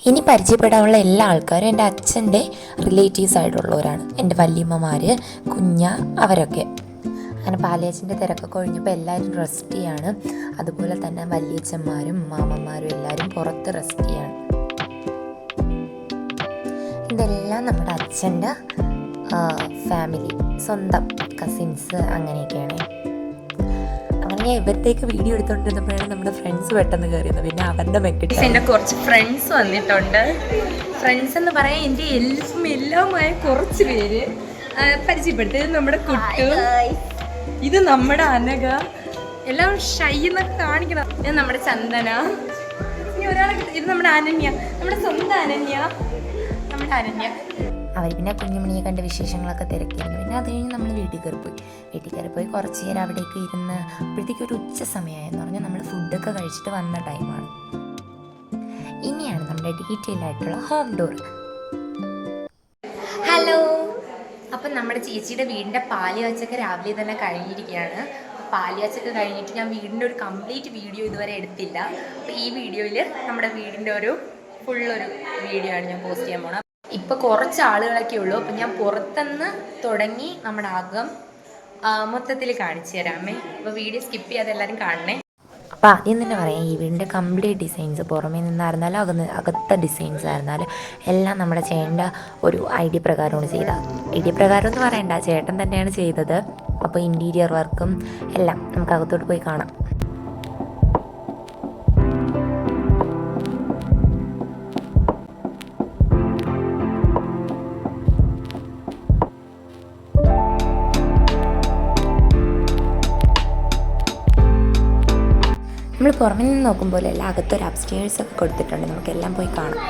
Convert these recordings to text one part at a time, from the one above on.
ഇനി പരിചയപ്പെടാനുള്ള എല്ലാ ആൾക്കാരും എൻ്റെ അച്ഛൻ്റെ റിലേറ്റീവ്സ് ആയിട്ടുള്ളവരാണ്. എൻ്റെ വല്യമ്മമാർ, കുഞ്ഞ, അവരൊക്കെ. അങ്ങനെ പാലിയച്ഛൻ്റെ തിരക്കൊക്കെ കഴിഞ്ഞപ്പോൾ എല്ലാവരും റെസ്റ്റ് ചെയ്യാണ്. അതുപോലെ തന്നെ വല്യച്ഛന്മാരും മാമന്മാരും എല്ലാവരും പുറത്ത് റെസ്റ്റ് ചെയ്യാണ്. ഇതെല്ലാം നമ്മുടെ അച്ഛൻ്റെ ഫാമിലി, സ്വന്തം കസിൻസ് അങ്ങനെയൊക്കെയാണ്. അങ്ങനെ ഇവരത്തേക്ക് വീഡിയോ എടുത്തുകൊണ്ടിരുന്നപ്പോഴാണ് നമ്മുടെ ഫ്രണ്ട്സ് പെട്ടെന്ന് കയറിയത്. പിന്നെ അവരുടെ മെക്കിട്ട് എൻ്റെ കുറച്ച് ഫ്രണ്ട്സ് വന്നിട്ടുണ്ട്. ഫ്രണ്ട്സ് എന്ന് പറയാൻ എൻ്റെ എല്ലാമായ കുറച്ച് പേര് പരിചയപ്പെടുത്തിയത് നമ്മുടെ കുട്ടു, ഇത് നമ്മുടെ അനഘ, എല്ലാം ഷൈ എന്നൊക്കെ കാണിക്കണം. ഇത് നമ്മുടെ ചന്ദന, ഇനി ഒരാളെ ഇത് നമ്മുടെ അനന്യ, നമ്മുടെ സ്വന്തം അനന്യ, നമ്മുടെ അനന്യ. അവർ പിന്നെ കുഞ്ഞുമണിയെ കണ്ട വിശേഷങ്ങളൊക്കെ തിരക്കിയിരുന്നു. പിന്നെ അത് കഴിഞ്ഞ് നമ്മൾ വീട്ടിൽ കയറി പോയി കുറച്ച് നേരം അവിടേക്ക് ഇരുന്ന് അപ്പോഴത്തേക്ക് ഒരു ഉച്ച സമയമായെന്ന് പറഞ്ഞാൽ നമ്മൾ ഫുഡൊക്കെ കഴിച്ചിട്ട് വന്ന ടൈമാണ്. ഇനിയാണ് നമ്മുടെ ഡീറ്റെയിൽ ആയിട്ടുള്ള ഹോം ടൂർ. ഹലോ, അപ്പം നമ്മുടെ ചേച്ചിയുടെ വീടിൻ്റെ പാലുകാച്ചൊക്കെ രാവിലെ തന്നെ കഴിഞ്ഞിരിക്കുകയാണ്. പാലുകാച്ചൊക്കെ കഴിഞ്ഞിട്ട് ഞാൻ വീടിൻ്റെ ഒരു കംപ്ലീറ്റ് വീഡിയോ ഇതുവരെ എടുത്തില്ല. അപ്പോൾ ഈ വീഡിയോയിൽ നമ്മുടെ വീടിൻ്റെ ഒരു ഫുള്ളൊരു വീഡിയോ ആണ് ഞാൻ പോസ്റ്റ് ചെയ്യാൻ പോണത്. ഇപ്പോൾ കുറച്ച് ആളുകളൊക്കെ ഉള്ളൂ. അപ്പം ഞാൻ പുറത്തുനിന്ന് തുടങ്ങി നമ്മുടെ അകം മൊത്തത്തിൽ കാണിച്ചു തരാമേ. അപ്പോൾ വീഡിയോ സ്കിപ്പ് ചെയ്യാതെ എല്ലാവരും കാണണേ. അപ്പോൾ ആദ്യം തന്നെ പറയാം, ഈ വീടിൻ്റെ കംപ്ലീറ്റ് ഡിസൈൻസ് പുറമേ നിന്നായിരുന്നാലും അകത്തെ ഡിസൈൻസ് ആയിരുന്നാലും എല്ലാം നമ്മുടെ ചേട്ടൻ്റെ ഒരു ഐഡിയ പ്രകാരമാണ് ചെയ്തത്. ഐഡിയ പ്രകാരം എന്ന് പറയണ്ട, ചേട്ടൻ തന്നെയാണ് ചെയ്തത്. അപ്പോൾ ഇൻറ്റീരിയർ വർക്കും എല്ലാം നമുക്ക് അകത്തോട്ട് പോയി കാണാം. നമ്മൾ പുറമെ നിന്ന് നോക്കുമ്പോൾ എല്ലാം അകത്തൊരു അപ്സ്റ്റേഴ്സ് ഒക്കെ കൊടുത്തിട്ടുണ്ട്. നമുക്കെല്ലാം പോയി കാണാം.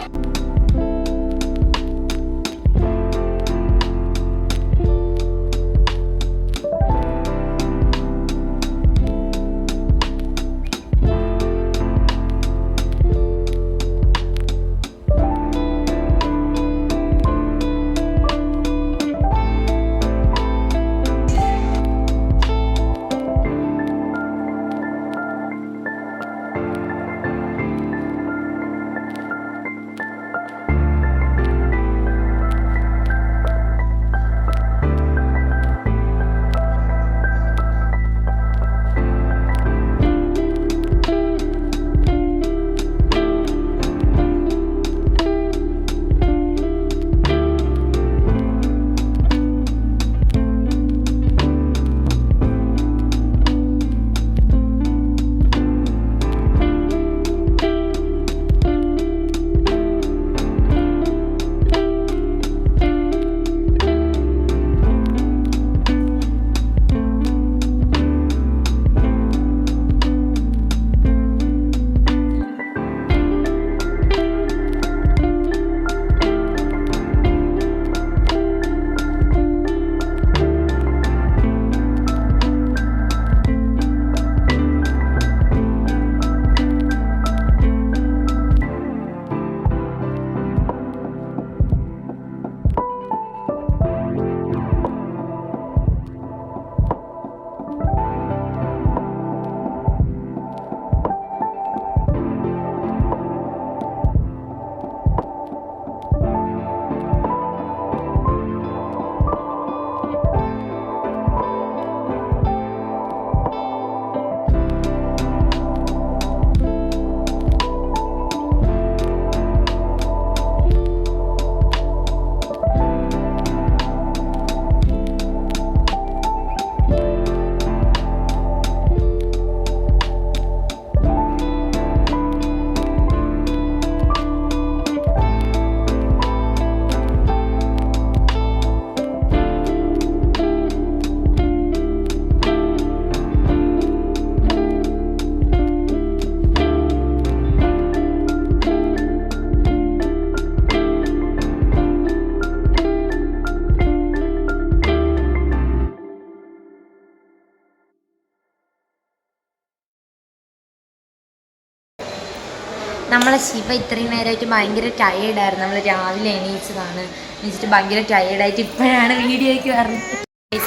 നമ്മളെ ശിവ ഇത്രയും നേരമായിട്ട് ഭയങ്കര ടയേർഡായിരുന്നു. നമ്മൾ രാവിലെ എണീച്ചതാണ്. എണീച്ചിട്ട് ഭയങ്കര ടയേർഡായിട്ട് ഇപ്പോഴാണ് വീഡിയോയ്ക്ക് വരുന്നത്.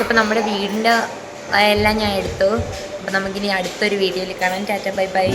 അപ്പോൾ നമ്മുടെ വീടിൻ്റെ എല്ലാം ഞാൻ എടുത്തു. അപ്പോൾ നമുക്കിനി അടുത്തൊരു വീഡിയോയിൽ കാണാം. Tata bye bye.